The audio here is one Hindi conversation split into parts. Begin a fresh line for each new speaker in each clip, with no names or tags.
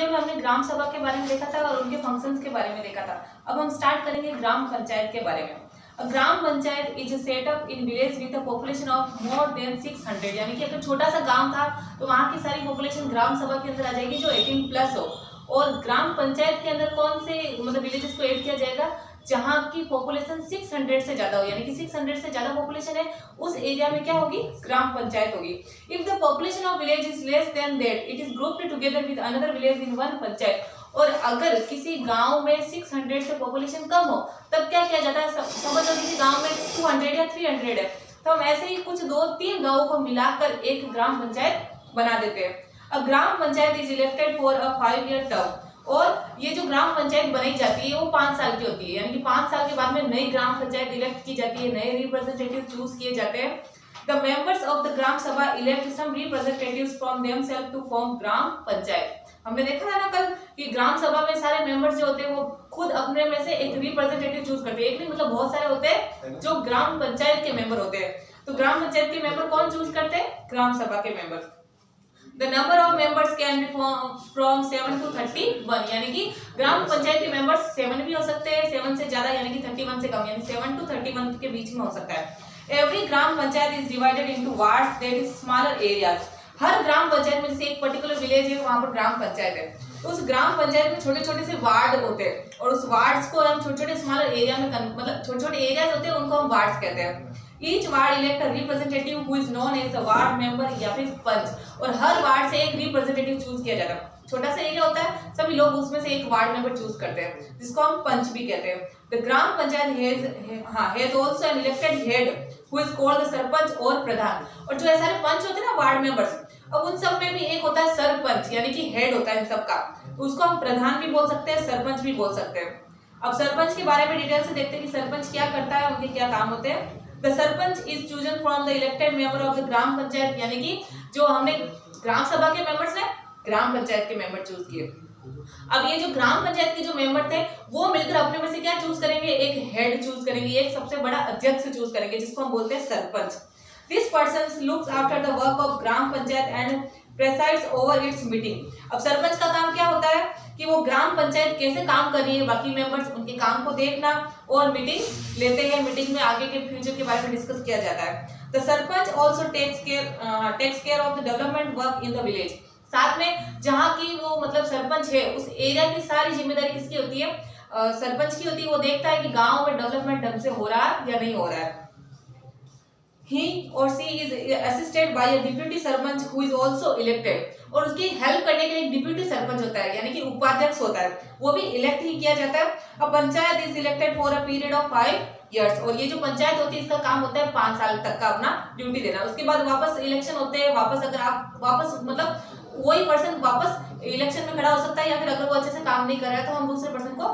वीडियो में हमने ग्राम सभा के बारे में देखा था और उनके फंक्शंस के बारे में देखा था। अब हम स्टार्ट करेंगे ग्राम पंचायत के बारे में। Gram Panchayat is set up in village with a population of more than 600, यानी कि अगर छोटा सा गांव था तो वहाँ की सारी पॉपुलेशन ग्राम सभा के अंदर आ जाएगी जो 18+ हो। और ग्राम पंचायत के अंदर कौन से मतलब विलेजेस को ऐड किया जाएगा जहाँ की पॉपुलेशन 600 से ज्यादा हो, यानी कि 600 से ज्यादा पॉपुलेशन है उस एरिया में क्या होगी, ग्राम पंचायत होगी। If the population of village is less than that it is grouped together with another village in one panchayat. और अगर किसी गांव में 600 से पॉपुलेशन कम हो तब क्या किया जाता है, समझ लो किसी गांव में 200 या 300 है तो हम ऐसे ही कुछ 2-3 गांवों को मिलाकर एक ग्राम पंचायत बना देते हैं। अब Gram Panchayat is elected for a 5-year term. और ये जो ग्राम पंचायत बनाई जाती है वो 5 साल की होती है, यानी कि 5 साल के बाद में नई ग्राम पंचायत इलेक्ट की जाती है, नए रिप्रेजेंटेटिव चूज किए जाते हैं। The members of the Gram Sabha elect some representatives from themself to form Gram Panchayat. हमने देखा था ना कल कि ग्राम सभा में सारे मेंबर्स जो होते हैं वो खुद अपने में से एक रिप्रेजेंटेटिव चूज करते हैं। एक नहीं मतलब बहुत सारे होते हैं जो ग्राम पंचायत के मेंबर होते हैं। तो ग्राम पंचायत के मेंबर कौन चूज करते हैं, ग्राम सभा के member. The number of members can be from 7 to 31, यानी कि ग्राम पंचायत के मेंबर्स 7 भी हो सकते हैं, 7 से ज्यादा यानी कि 31 से कम, यानी 7 to 31 के बीच में हो सकता है। Every gram panchayat is divided into wards that is smaller areas। हर ग्राम पंचायत में जैसे एक पर्टिकुलर विलेज है वहां पर ग्राम पंचायत है, तो उस ग्राम पंचायत में छोटे छोटे से वार्ड होते हैं और उस वार्ड्स को हम छोटे छोटे स्मॉलर एरिया में मतलब छोटे छोटे एरियाज होते हैं उनको हम वार्ड्स कहते हैं। Each ward elect a representative who is known as the ward member या फिर पंच, और हर वार्ड से एक रिप्रेजेंटेटिव चूज किया जाता है। छोटा सा एरिया होता है, सभी लोग उसमें से एक वार्ड मेंबर चूज करते हैं जिसको हम पंच भी कहते हैं। The Gram panchayat has also an elected head who is called the sarpanch और प्रधान। और जो सारे पंच होते हैं ना वार्ड मेंबर्स, अब उन सब में भी एक होता है सरपंच, यानी कि हेड होता है इन सब का, तो उसको हम प्रधान भी बोल सकते हैं, सरपंच भी बोल सकते हैं। अब सरपंच के बारे में डिटेल से देखते हैं कि सरपंच क्या करता है, उनके क्या काम होते हैं। The sarpanch is chosen from the elected member of the Gram Panchayat, यानी कि जो हमने ग्राम सभा के मेंबर्स ने ग्राम पंचायत के मेंबर चूज किए। अब ये जो ग्राम पंचायत के जो मेंबर थे वो मिलकर अपने में से क्या चूज करेंगे, एक हेड चूज करेंगे, एक सबसे बड़ा अध्यक्ष चूज करेंगे जिसको हम बोलते हैं sarpanch. This person looks after the work of gram panchayat and presides over its meeting। अब सरपंच का काम क्या होता है कि वो ग्राम पंचायत कैसे काम कर रही है, बाकी मेंबर्स उनके काम को देखना और मीटिंग लेते हैं। मीटिंग में आगे के फ्यूचर के बारे में डिस्कस किया जाता है। The sarpanch also takes care of the development work in the village। साथ में जहाँ की वो मतलब सरपंच है उस एरिया की सारी जिम्मेदारी किसकी होती है, सरपंच की होती है। वो देखता है कि गाँव में डेवलपमेंट ढंग से हो रहा है या नहीं हो रहा है। He or she is assisted by a deputy sarpanch who is also elected। और उसकी हेल्प करने के लिए एक डिप्यूटी सरपंच होता है, यानी कि उपाध्यक्ष होता है, वो भी इलेक्ट ही किया जाता है। अब panchayat is elected for a period of 5 years। और ये जो पंचायत होती है इसका काम होता है 5 साल तक का अपना ड्यूटी देना। उसके बाद वापस इलेक्शन होते हैं, वापस अगर आप वापस मतलब वही पर्सन वापस इलेक्शन में खड़ा हो सकता है, या फिर अगर वो अच्छे से काम नहीं कर रहा है तो हम दूसरे पर्सन को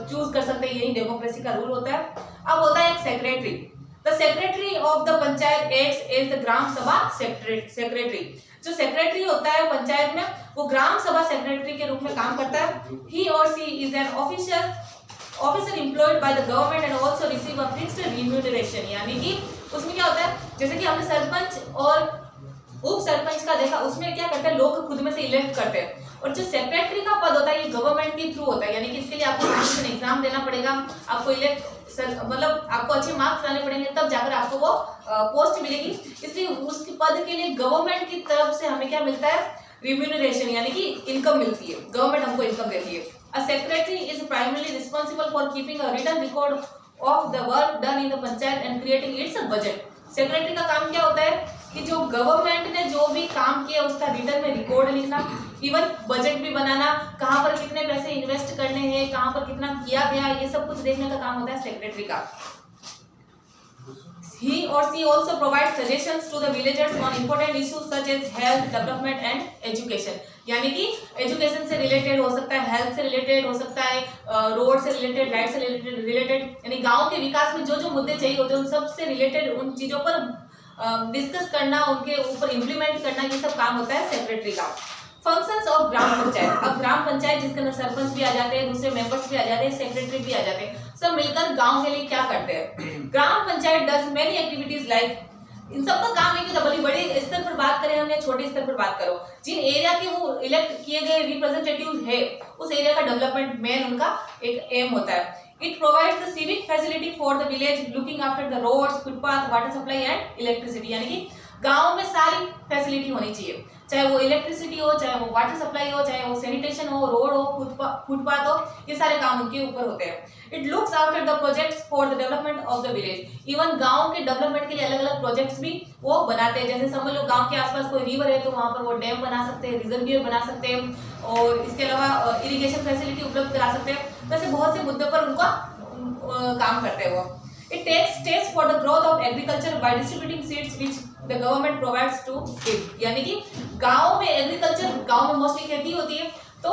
चूज कर सकते हैं। यही डेमोक्रेसी का रूल होता है। अब होता है एक secretary. The secretary of the panchayat acts as the ग्राम सभा secretary। जो सेक्रेटरी होता है पंचायत में वो ग्राम सभा सेक्रेटरी के रूप में काम करता है। He or she is an officer employed by the government and also receive a fixed remuneration। यानी कि उसमें क्या होता है, जैसे कि हमने सरपंच और उप सरपंच का देखा, उसमें क्या करते हैं लोग खुद में से इलेक्ट करते हैं। और जो सेक्रेटरी का पद होता है ये गवर्नमेंट के थ्रू होता है, यानी कि इसके लिए आपको एग्जाम देना पड़ेगा, आपको इलेक्ट मतलब आपको अच्छे मार्क्स लाने पड़ेंगे तब जाकर आपको वो पोस्ट मिलेगी। इसलिए उस पद के लिए गवर्नमेंट की तरफ से हमें क्या मिलता है, रिम्यूनरेशन, यानी कि इनकम मिलती है, गवर्नमेंट हमको इनकम देती है। A secretary is primarily responsible for keeping a written record of the work done in the panchayat and creating its budget. Secretary का काम क्या होता है कि जो गवर्नमेंट ने जो भी काम किया उसका रिटर्न में रिकॉर्ड लिखना, इवन बजट भी बनाना, कहाँ पर कितने पैसे इन्वेस्ट करने हैं, कहाँ पर कितना किया गया, ये सब कुछ देखने का काम होता है सेक्रेटरी का। He or she also provides suggestions to the villagers on important issues such as health, development and education। यानी कि एजुकेशन से रिलेटेड हो सकता है, हेल्थ से रिलेटेड हो सकता है, रोड से रिलेटेड, लाइट से रिलेटेड, यानी गांव के विकास में जो जो मुद्दे चाहिए होते हैं उन सब से रिलेटेड उन चीजों पर डिस्कस करना, उनके ऊपर इम्प्लीमेंट करना, ये सब काम होता है सेक्रेटरी का। Functions of gram panchayat. अब ग्राम पंचायत जिसके अंदर सरपंच भी आ जाते हैं, दूसरे मेंबर्स भी आ जाते हैं, सेक्रेटरी भी आ जाते हैं, सब मिलकर गांव के लिए क्या करते हैं। Gram Panchayat does many activities like इन सबका काम है कि बड़ी स्तर पर बात करें हम या छोटे स्तर पर बात करो, जिन एरिया के वो इलेक्ट किए गए रिप्रेजेंटेटिव है उस एरिया का डेवलपमेंट मेन उनका एक एम होता है। It provides the civic facility for the village, looking after the roads, footpath, water supply and electricity. यानी कि गांव में सारी फैसिलिटी होनी चाहिए, चाहे वो इलेक्ट्रिसिटी हो, चाहे वो वाटर सप्लाई हो, चाहे वो सैनिटेशन हो, रोड हो, फुटपाथ हो, ये सारे काम उनके ऊपर होते हैं। It looks after the projects for the development of the village. Even गांव के डेवलपमेंट के लिए अलग अलग प्रोजेक्ट्स भी वो बनाते हैं। जैसे समझ लो गांव के आसपास कोई रिवर है तो वहां पर वो डैम बना सकते हैं, रिजर्वियर बना सकते हैं और इसके अलावा इरिगेशन फैसिलिटी उपलब्ध करा सकते हैं। तो ऐसे बहुत से मुद्दों पर उनका काम करते हैं वो। It takes steps for the growth of agriculture by distributing seeds which the government provides to it। यानी कि गांव में एग्रीकल्चर, गांव में मोस्टली खेती होती है तो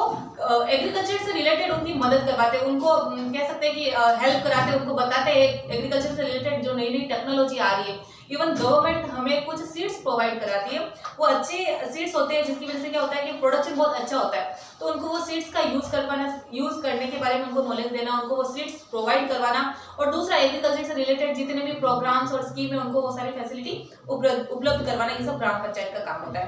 एग्रीकल्चर से रिलेटेड उनकी मदद करवाते हैं, उनको कह सकते हैं कि हेल्प कराते हैं, उनको बताते हैं एग्रीकल्चर से रिलेटेड जो नई नई टेक्नोलॉजी आ रही है। इवन गवर्नमेंट हमें कुछ सीड्स प्रोवाइड कराती है, वो अच्छे सीड्स होते हैं जिसकी वजह से क्या होता है कि प्रोडक्शन बहुत अच्छा होता है, तो उनको वो सीड्स का यूज करने के बारे में उनको नॉलेज देना, उनको वो सीड्स प्रोवाइड करवाना। और दूसरा एग्रीकल्चर से रिलेटेड जितने भी प्रोग्राम्स और स्कीम है उनको वो सारी फैसिलिटी उपलब्ध करवाना, ये सब ग्राम पंचायत का काम होता है।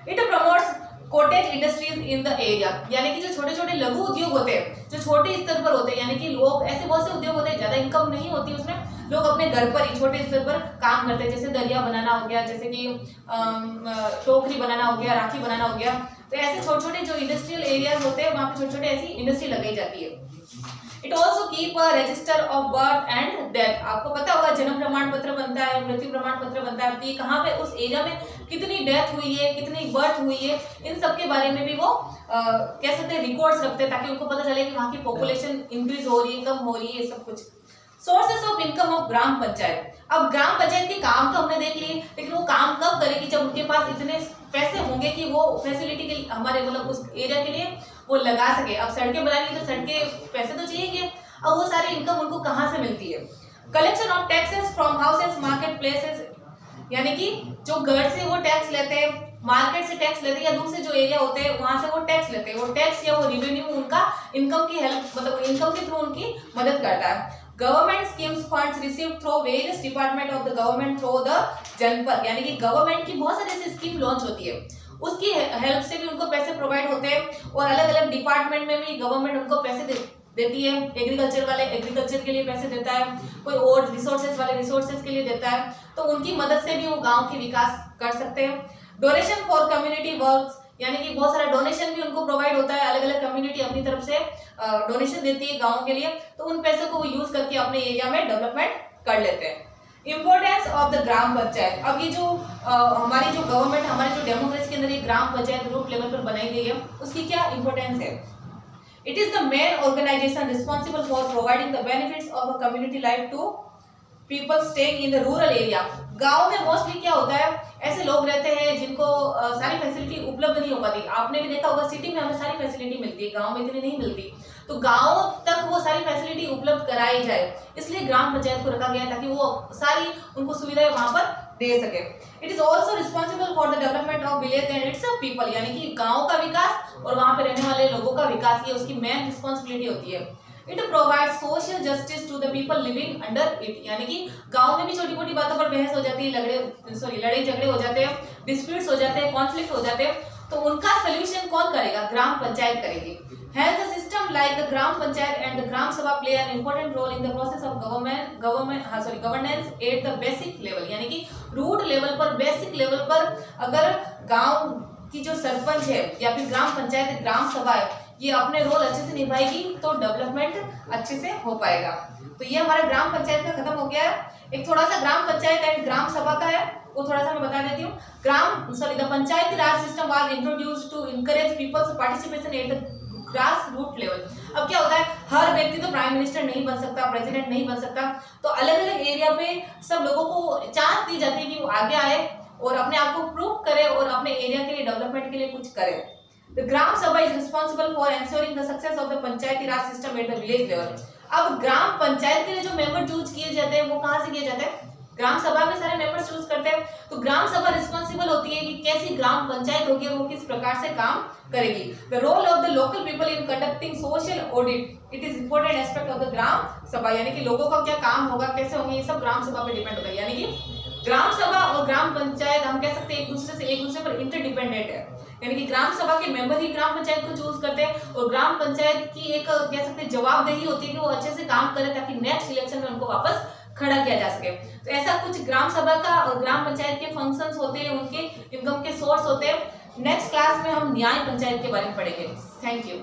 It promotes cottage industries in the area. यानी कि जो छोटे छोटे लघु उद्योग होते हैं, जो छोटे स्तर पर होते हैं, यानी कि लोग ऐसे बहुत से उद्योग होते हैं ज्यादा इनकम नहीं होती उसमें, लोग अपने घर पर ही छोटे स्तर पर काम करते हैं, जैसे दरिया बनाना हो गया, जैसे कि टोकरी बनाना हो गया, राखी बनाना हो गया। तो ऐसे छोटे छोटे जो इंडस्ट्रियल एरियाज होते हैं वहां पर छोटे छोटे ऐसी इंडस्ट्री लगाई जाती है। It also keep a resistor of birth and death. आपको पता होगा जन्म प्रमाण पत्र बनता है, मृत्यु प्रमाण पत्र बनता है, तो कहाँ पे उस एरिया में कितनी डेथ हुई है, कितनी बर्थ हुई है, इन सब के बारे में भी वो कह सकते हैं रिकॉर्ड्स रखते हैं, ताकि उनको पता चले कि वहाँ की पॉपुलेशन इंक्रीज हो रही है, कम हो रही है, सब कुछ। Sources of income of gram panchayat. अब ग्राम पंचायत के काम तो हमने देख लिए, लेकिन वो काम कब करेगी जब उनके पास इतने पैसे होंगे कि वो फैसिलिटी के लिए हमारे मतलब उस एरिया के लिए वो लगा सके। अब सड़कें बनाएंगे तो सड़कें पैसे तो चाहिए, अब वो सारी इनकम उनको कहाँ से मिलती है? Collection of taxes from houses, market places. यानी कि जो घर से वो टैक्स लेते हैं, मार्केट से टैक्स लेते हैं, या दूसरे जो एरिया होते हैं वहां से वो टैक्स लेते हैं, वो टैक्स या वो रिवेन्यू उनका इनकम की हेल्प मतलब इनकम के थ्रू उनकी मदद करता है। Government schemes funds receive through various department of the government through the जनपद। यानी कि गवर्नमेंट की बहुत सारी ऐसी स्कीम लॉन्च होती है, उसकी हेल्प से भी उनको पैसे प्रोवाइड होते हैं, और अलग अलग डिपार्टमेंट में भी गवर्नमेंट उनको पैसे देती है। एग्रीकल्चर वाले एग्रीकल्चर के लिए पैसे देता है, कोई और रिसोर्सेज वाले रिसोर्सेज के लिए देता है, तो उनकी मदद से भी वो गांव के विकास कर सकते हैं। Donation for community works. यानी कि बहुत सारा डोनेशन भी उनको प्रोवाइड होता है, अलग अलग कम्युनिटी अपनी तरफ से डोनेशन देती है गाँव के लिए, तो उन पैसों को वो यूज करके अपने एरिया में डेवलपमेंट कर लेते हैं। Importance of the Gram panchayat. अब ये जो हमारी जो गवर्नमेंट, हमारे जो डेमोक्रेसी के अंदर ये ग्राम पंचायत रूट लेवल पर बनाई गई है, उसकी क्या इंपॉर्टेंस है? It is the main organization responsible for providing the benefits of a community life to people staying in the rural area। गांव में मोस्टली क्या होता है, ऐसे लोग रहते हैं जिनको सारी फैसिलिटी उपलब्ध नहीं हो पाती। आपने भी देखा होगा सिटी में हमें सारी फैसिलिटी मिलती है, गांव में इतनी नहीं मिलती, तो गांव तक वो सारी फैसिलिटी उपलब्ध कराई जाए, इसलिए ग्राम पंचायत को रखा गया है, ताकि वो सारी उनको सुविधाएं वहां पर दे सके। It is also responsible for the development of village and it's people. यानी कि गांव का विकास और वहां पे रहने वाले लोगों का विकास, ये उसकी मेन रिस्पॉन्सिबिलिटी होती है। It provide social justice to the people living under it. यानी कि गांव में भी छोटी मोटी बातों पर बहस हो जाती है, लड़ाई झगड़े हो जाते हैं, डिस्प्यूट्स हो जाते हैं, कॉन्फ्लिक्ट हो जाते हैं, तो उनका सोल्यूशन कौन करेगा? ग्राम पंचायत करेगी। Has a system like the gram panchayat and the gram sabha play an important role in the process of governance at the basic level। यानी कि रूट लेवल पर, बेसिक लेवल पर अगर गांव की जो सरपंच है या फिर ग्राम पंचायत, ग्राम सभा है, ये अपने रोल अच्छे से निभाएगी तो डेवलपमेंट अच्छे से हो पाएगा। तो ये हमारा ग्राम पंचायत का खत्म हो गया है। एक थोड़ा सा ग्राम पंचायत एंड ग्राम सभा का है, वो थोड़ा सा मैं बता देती हूँ। The panchayati raj system was introduced to encourage people's participation at the grass root level. अब क्या होता है, हर व्यक्ति तो प्राइम मिनिस्टर नहीं बन सकता, प्रेसिडेंट नहीं बन सकता, तो अलग अलग एरिया पे सब लोगों को चांस दी जाती है कि वो आगे आए और अपने आप को प्रूव करे और अपने एरिया के लिए डेवलपमेंट के लिए कुछ करे। द ग्राम सभा is responsible for ensuring the success of the panchayati raj system at the village level. अब ग्राम पंचायत के लिए जो मेंबर चूज किए जाते हैं वो कहाँ से किए जाते हैं? ग्राम सभा में सारे मेंबर्स चूज करते हैं, तो ग्राम सभा रिस्पॉन्सिबल होती है कि कैसी ग्राम पंचायत होगी, वो किस प्रकार से काम करेगी। The role of the local people in conducting social audit, it is important aspect of the Gram Sabha. यानी कि लोगों का क्या काम होगा, कैसे होंगे, ये सब ग्राम सभा पे डिपेंड होगा। यानी कि ग्राम सभा और ग्राम पंचायत हम कह सकते हैं एक दूसरे पर इंटरडिपेंडेंट है, यानी कि ग्राम सभा के मेंबर ही ग्राम पंचायत को चूज करते हैं और ग्राम पंचायत की एक कह सकते हैं जवाबदेही होती है कि वो अच्छे से काम करे ताकि नेक्स्ट इलेक्शन में उनको वापस खड़ा किया जा सके। तो ऐसा कुछ ग्राम सभा का और ग्राम पंचायत के फंक्शंस होते हैं, उनके इनकम के सोर्स होते हैं। नेक्स्ट क्लास में हम न्याय पंचायत के बारे में पढ़ेंगे। Thank you.